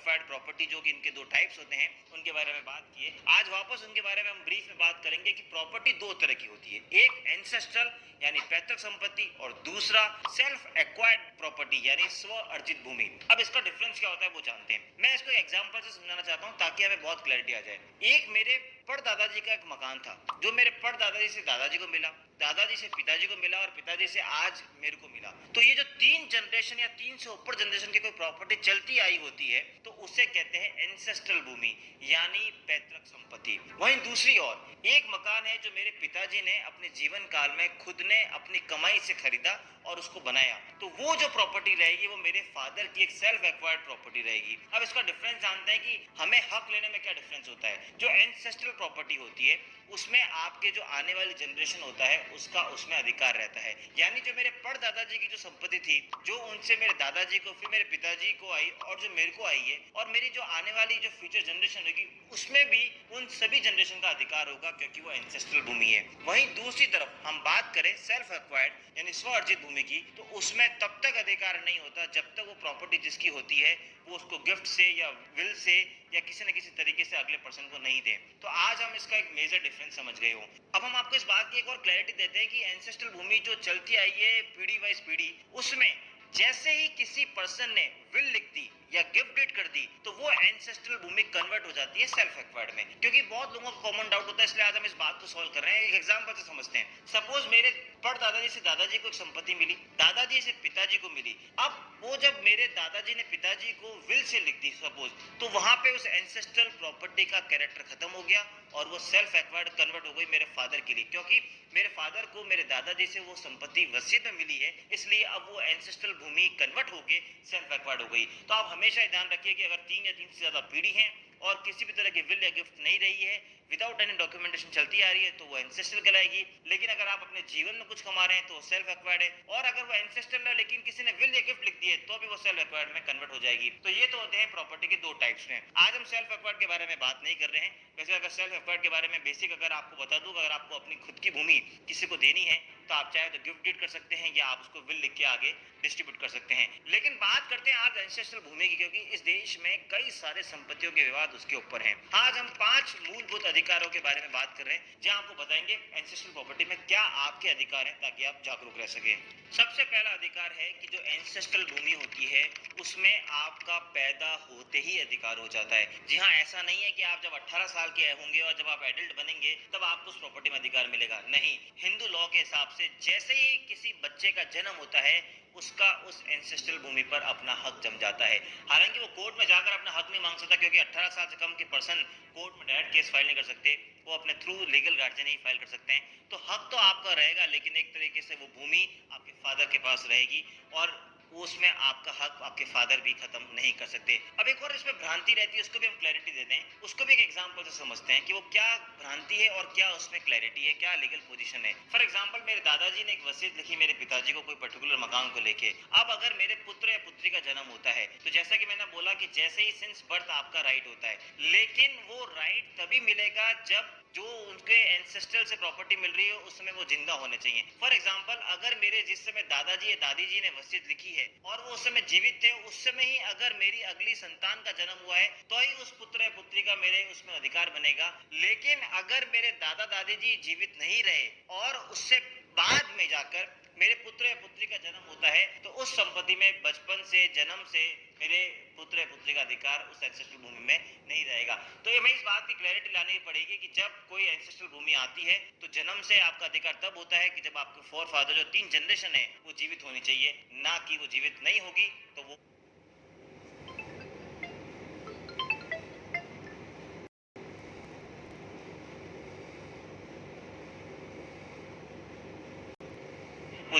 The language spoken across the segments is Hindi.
एक्वायर्ड प्रॉपर्टी, जो कि इनके दो टाइप्स होते हैं, उनके बारे में बात की है। आज वापस उनके बारे में हम ब्रीफ में बात करेंगे कि प्रॉपर्टी दो तरह की होती है, एक एंसेस्ट्रल यानी पैतृक संपत्ति और दूसरा सेल्फ एक्वायर्ड प्रॉपर्टी यानी स्व अर्जित भूमि। अब इसका डिफरेंस क्या होता है वो जानते हैं। मैं इसको एग्जांपल से समझाना चाहता हूं ताकि हमें बहुत क्लैरिटी आ जाए। एक मेरे परदादाजी का एक मकान था जो मेरे परदादाजी से दादाजी को मिला, दादाजी से पिताजी को मिला और पिताजी से आज मेरे को मिला। तो ये जो तीन जनरेशन या तीन से ऊपर जनरेशन की कोई प्रॉपर्टी चलती आई होती है तो उसे कहते हैं एंसेस्ट्रल भूमि यानी पैतृक संपत्ति। वहीं दूसरी ओर एक मकान है जो मेरे पिताजी ने अपने जीवन काल में खुद ने अपनी कमाई से खरीदा और उसको बनाया, तो वो जो प्रॉपर्टी रहेगी वो मेरे फादर की एक सेल्फ एक्वायर्ड प्रॉपर्टी रहेगी। अब इसका डिफरेंस जानते हैं कि हमें हक लेने में क्या डिफरेंस होता है। जो एंसेस्ट्रल प्रॉपर्टी होती है उसमें आपके जो आने वाली जनरेशन होता है उसका उसमें अधिकार रहता है, यानी जो मेरे परदादाजी की जो संपत्ति थी जो उनसे मेरे दादाजी को फिर मेरे पिताजी को आई और जो मेरे को आई है और मेरी जो आने वाली जो फ्यूचर जनरेशन होगी उसमें भी उन सभी जनरेशन का अधिकार होगा क्योंकि वो एंसेस्ट्रल भूमि है। वहीं दूसरी तरफ हम बात करें सेल्फ एक्वायर्ड यानी स्व अर्जित भूमि की, तो उसमें तब तक अधिकार नहीं होता जब तक वो प्रॉपर्टी जिसकी होती है वो उसको गिफ्ट से या विल से या किसी न किसी तरीके से अगले पर्सन को नहीं दे। तो आज हम इसका एक मेजर डिफरेंस समझ गए हो। अब हम आपको इस बात की एक और क्लैरिटी देते हैं कि एंसेस्ट्रल भूमि जो चलती आई है पीढ़ी वाइज पीढ़ी, उसमें जैसे ही किसी पर्सन ने विल लिख दी या गिफ्ट डीड कर दी तो वो एंसेस्ट्रल भूमि कन्वर्ट हो जाती है सेल्फ एक्वायर्ड में। क्योंकि बहुत लोगों को कॉमन डाउट होता है, इसलिए आज हम इस बात को सॉल्व कर रहे हैं। एक एग्जांपल से समझते हैं। सपोज मेरे परदादाजी से दादाजी को एक संपत्ति मिली, दादाजी से पिताजी को मिली। अब वो जब मेरे दादाजी ने पिताजी को विल से लिख दी सपोज, तो वहां पे उस एंसेस्ट्रल प्रॉपर्टी का कैरेक्टर खत्म हो गया और वो सेल्फ एक्वायर्ड कन्वर्ट हो गई मेरे फादर के लिए, क्योंकि मेरे फादर को मेरे दादाजी से वो संपत्ति वसीयत में मिली है, इसलिए अब वो एंसेस्ट्रल भूमि कन्वर्ट होके सेल्फ एक्वायर्ड हो गई। तो आप हमेशा ध्यान रखिए कि अगर तीन या तीन से ज्यादा पीढ़ी है और किसी भी तरह की विल या गिफ्ट नहीं रही है, विदाउट एनी डॉक्यूमेंटेशन चलती आ रही है, तो वो एंसेस्ट्रल कहलाएगी। लेकिन अगर आप अपने जीवन में कुछ कमा रहे हैं तो सेल्फ एक्वायर्ड है, और अगर वो एंसेस्ट्रल है लेकिन किसी ने विल या गिफ्ट लिख दी है तो भी वो सेल्फ एक्वायर्ड में कन्वर्ट हो जाएगी। तो ये तो होते हैं प्रॉपर्टी के दो टाइप्स में। आज हम सेल्फ एक्वायर्ड के बारे में बात नहीं कर रहे हैं। वैसे अगर सेल्फ एक्वायर्ड के बारे में बेसिक अगर आपको बता दूं, अगर आपको अपनी खुद की भूमि किसी को देनी है तो आप चाहे तो गिफ्ट डीड कर सकते हैं या आप उसको विल लिख के आगे डिस्ट्रीब्यूट कर सकते हैं। लेकिन बात करते हैं आज एंसेस्ट्रल भूमि की, क्योंकि इस देश में कई सारे संपत्तियों के विवाद उसके ऊपर हैं। आज हम 5 मूलभूत अधिकारों के बारे में बात कर रहे हैं जहां आपको बताएंगे एंसेस्ट्रल प्रॉपर्टी में क्या आपके अधिकार हैं ताकि आप जागरूक रह सके। सबसे पहला अधिकार है कि जो एंसेस्ट्रल भूमि होती है उसमें आपका पैदा होते ही अधिकार हो जाता है। जी हाँ, ऐसा नहीं है कि आप जब 18 साल के होंगे और जब आप एडल्ट बनेंगे तब आपको उस प्रॉपर्टी में अधिकार मिलेगा। नहीं, हिंदू लॉ के हिसाब से जैसे ही किसी बच्चे का जन्म होता है उसका उस एंसेस्ट्रल भूमि पर अपना हक जम जाता है। हालांकि वो कोर्ट में जाकर अपना हक नहीं मांग सकता, क्योंकि 18 साल से कम के पर्सन कोर्ट में डायरेक्ट केस फाइल नहीं कर सकते, वो अपने थ्रू लीगल गार्जियन ही फाइल कर सकते हैं। तो हक तो आपका रहेगा, लेकिन एक तरीके से वो भूमि आपके फादर के पास रहेगी और उसमें आपका हक आपके फादर भी खत्म नहीं कर सकते। अब एक और इसमें भ्रांति रहती है, उसको भी हम क्लैरिटी देते हैं। उसको भी एक एग्जांपल से समझते हैं कि वो क्या भ्रांति है और क्या उसमें क्लैरिटी है, क्या लीगल पोजीशन है। फॉर एग्जांपल, मेरे दादाजी ने एक वसीयत लिखी मेरे पिताजी को कोई पर्टिकुलर मकान को लेके। अब अगर मेरे पुत्र या पुत्री का जन्म होता है तो जैसा कि मैंने बोला कि जैसे ही सिंस बर्थ आपका राइट होता है, लेकिन वो राइट तभी मिलेगा जब जो उनके एंसेस्ट्रल से प्रॉपर्टी मिल रही है उस समय वो जिंदा होने चाहिए। फॉर एग्जांपल, अगर मेरे जिस समय दादाजी या दादी जी ने वसीयत लिखी है और वो उस समय जीवित थे, उस समय ही अगर मेरी अगली संतान का जन्म हुआ है तो ही उस पुत्र या पुत्री का मेरे उसमें अधिकार बनेगा। लेकिन अगर मेरे दादा दादी जी जीवित नहीं रहे और उससे बाद में जाकर मेरे पुत्र या पुत्री का जन्म होता है तो उस संपत्ति में बचपन से जन्म से मेरे पुत्र या पुत्री का अधिकार उस एंसेस्ट्रल भूमि में नहीं रहेगा। तो ये हमें इस बात की क्लैरिटी लानी पड़ेगी कि जब कोई एंसेस्ट्रल भूमि आती है तो जन्म से आपका अधिकार तब होता है कि जब आपके फोर फादर जो 3 जनरेशन है वो जीवित होनी चाहिए, ना कि वो जीवित नहीं होगी तो वो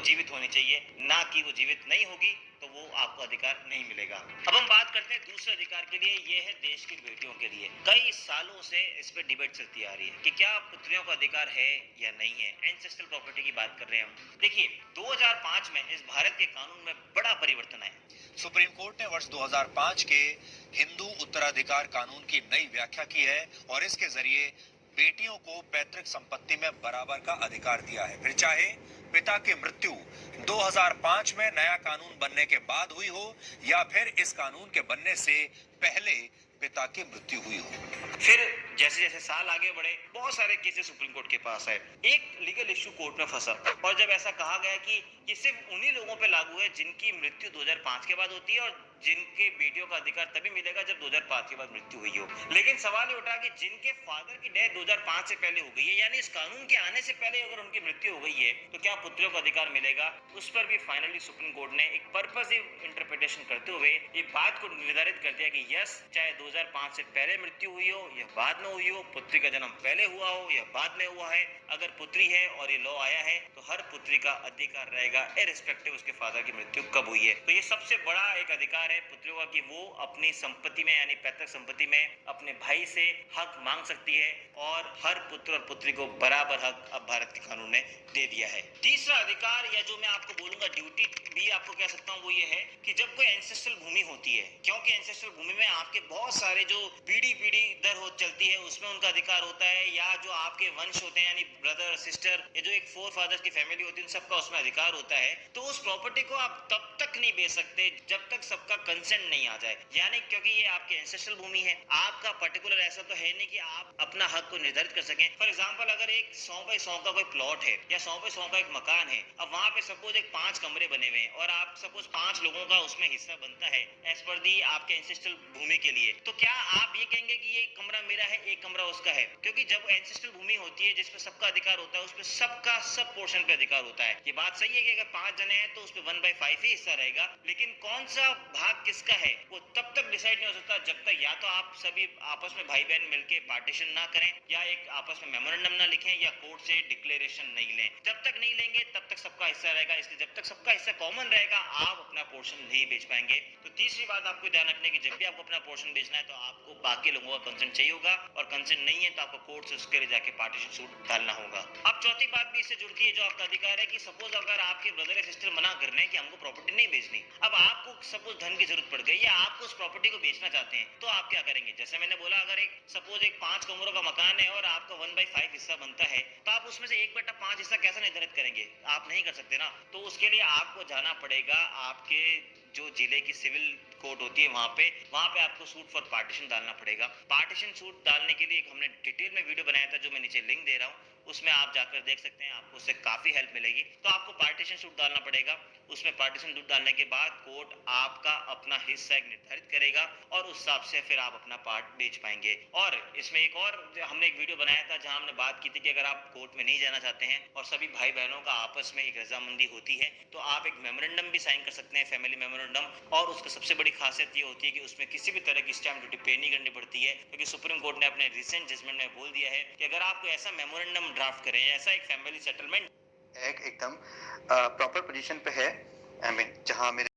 जीवित होनी चाहिए, ना कि वो जीवित नहीं होगी तो वो आपको अधिकार नहीं मिलेगा। अब हम बात करते हैं दूसरे अधिकार के लिए, ये है देश की बेटियों के लिए। कई सालों से इस पे डिबेट चलती आ रही है कि क्या पुत्रियों का अधिकार है या नहीं है। एंसेस्ट्रल प्रॉपर्टी की बात कर रहे हैं हम। देखिए, 2005 में इस भारत के कानून में बड़ा परिवर्तन आया। सुप्रीम कोर्ट ने वर्ष 2005 के हिंदू उत्तराधिकार कानून की नई व्याख्या की है और इसके जरिए बेटियों को पैतृक संपत्ति में बराबर का अधिकार दिया है। फिर चाहे पिता की मृत्यु 2005 में नया कानून बनने के बाद हुई हो या फिर इस कानून के बनने से पहले पिता की मृत्यु हुई हो। फिर जैसे जैसे साल आगे बढ़े बहुत सारे केसेस सुप्रीम कोर्ट के पास आए, एक लीगल इश्यू कोर्ट में फंसा और जब ऐसा कहा गया कि ये सिर्फ उन्हीं लोगों पे लागू है जिनकी मृत्यु 2005 के बाद होती है और जिनके बेटियों का अधिकार तभी मिलेगा जब 2005 के बाद मृत्यु हुई हो। लेकिन सवाल ये उठा कि जिनके फादर की डेथ 2005 से पहले हो गई है, यानी इस कानून के आने से पहले अगर उनकी मृत्यु हो गई है तो क्या पुत्रियों को अधिकार मिलेगा? उस पर भी फाइनली सुप्रीम कोर्ट ने एक पर्पसिव इंटरप्रिटेशन करते हुए ये बात को निर्धारित कर दिया कि यस, चाहे 2005 से पहले मृत्यु हुई हो या बाद में हुई हो, पुत्री का जन्म पहले हुआ हो या बाद में हुआ है, अगर पुत्री है और ये लॉ आया है तो हर पुत्री का अधिकार रहेगा इररिस्पेक्टिव उसके फादर की मृत्यु कब हुई है। तो ये सबसे बड़ा एक अधिकार है पुत्रियों का कि वो अपनी संपत्ति में यानी पैतृक संपत्ति में अपने भाई से हक मांग सकती है और हर पुत्र और पुत्री को बराबर हक अब भारत के कानून ने दे दिया है। तीसरा अधिकार या जो मैं आपको बोलूंगा ड्यूटी भी आपको कह सकता हूँ वो ये है कि जब कोई एंसेस्ट्रल भूमि होती है, क्योंकि एंसेस्ट्रल भूमि में आपके बहुत सारे जो पीढ़ी दर हो चलती है उसमें उनका अधिकार होता है, या जो आपके वंश होते हैं यानी ब्रदर सिस्टर या जो एक फोर फादर्स की फैमिली होती है उन सबका उसमें अधिकार होता है। तो उस प्रॉपर्टी को आप तब तक नहीं बेच सकते जब तक सबका कंसेंट नहीं आ जाए, यानी क्योंकि ये आपकी एंसेस्ट्रल भूमि है, आपका पर्टिकुलर ऐसा तो है नहीं कि आप अपना हक को निर्धारित कर सकें। फॉर एग्जांपल अगर एक 100 बाई 100 का कोई प्लॉट है या 100 बाई 100 का एक मकान है, अब वहां पे सपोज एक 5 कमरे बने हुए हैं और आप सपोज 5 लोगों का उसमें हिस्सा बनता है एज पर दी आपके एंसेस्ट्रल भूमि के लिए, तो क्या आप ये कहेंगे कि ये कमरा मेरा है एक कमरा उसका है? क्योंकि जब एंसेस्ट्रल भूमि होती है जिसपे सबका अधिकार होता है उसपे सबका सब पोर्शन पे अधिकार होता है। ये बात सही है कि अगर 5 जने हैं तो उसपे 1/5 ही हिस्सा रहेगा, लेकिन कौन सा भाग किसका है वो तब तक डिसाइड नहीं हो सकता जब तक या तो आप सभी आपस में भाई बहन मिलके पार्टीशन ना करें या एक आपस में मेमोरेंडम ना लिखें या कोर्ट से डिक्लेरेशन नहीं लें। जब तक नहीं लेंगे तब तक सबका हिस्सा रहेगा, इसलिए जब तक सबका हिस्सा कॉमन रहेगा आप अपना पोर्शन नहीं बेच पाएंगे। तो तीसरी बात आपको ध्यान रखने की, जब भी आपको अपना पोर्शन बेचना है तो आपको बाकी लोगों का कंसेंट चाहिए होगा और कंसेंट नहीं है तो आपको कोर्ट से उसके लिए जाके पार्टीशन सूट डालना होगा। अब चौथी बात भी इससे जुड़ती है जो आपका अधिकार है कि सपोज अगर आपके ब्रदर या सिस्टर मना कर रहे हैं कि हमको प्रॉपर्टी नहीं बेचनी, अब आपको सपोज धन की जरूरत पड़ गई या आपको उस प्रॉपर्टी को बेचना चाहते हैं, तो आप क्या करेंगे? जैसे मैंने बोला, अगर एक सपोज एक 5 कमरों का मकान है और आपका 1/5 हिस्सा बनता है तो आप उसमें से 1/5 हिस्सा कैसे निर्धारित करेंगे? आप नहीं कर सकते ना। तो उसके लिए आपको जाना पड़ेगा आपके जो जिले की सिविल कोर्ट होती है वहां पे आपको सूट फॉर पार्टीशन डालना पड़ेगा। पार्टीशन सूट डालने के लिए एक हमने डिटेल में वीडियो बनाया था जो मैं नीचे लिंक दे रहा हूँ, उसमें आप जाकर देख सकते हैं, आपको उससे काफी हेल्प मिलेगी। तो आपको पार्टीशन सूट डालना पड़ेगा, उसमें पार्टीशन सूट डालने के बाद कोर्ट आपका अपना हिस्सा एक निर्धारित करेगा और उस हिसाब से फिर आप अपना पार्ट बेच पाएंगे। और इसमें एक और हमने एक वीडियो बनाया था जहां हमने बात की थी कि अगर आप कोर्ट में नहीं जाना चाहते हैं और सभी भाई बहनों का आपस में एक रजामंदी होती है तो आप एक मेमोरेंडम भी साइन कर सकते हैं, फैमिली मेमोरेंडम। और उसका सबसे बड़ी खासियत ये होती है कि उसमें किसी भी तरह की स्टैंप ड्यूटी पे नहीं करनी पड़ती है, क्योंकि सुप्रीम कोर्ट ने अपने रिसेंट जजमेंट में बोल दिया है कि अगर आप कोई ऐसा मेमोरेंडम ड्राफ्ट करें, ऐसा एक फैमिली सेटलमेंट एकदम प्रॉपर पोजीशन पे है, आई मीन जहां मेरे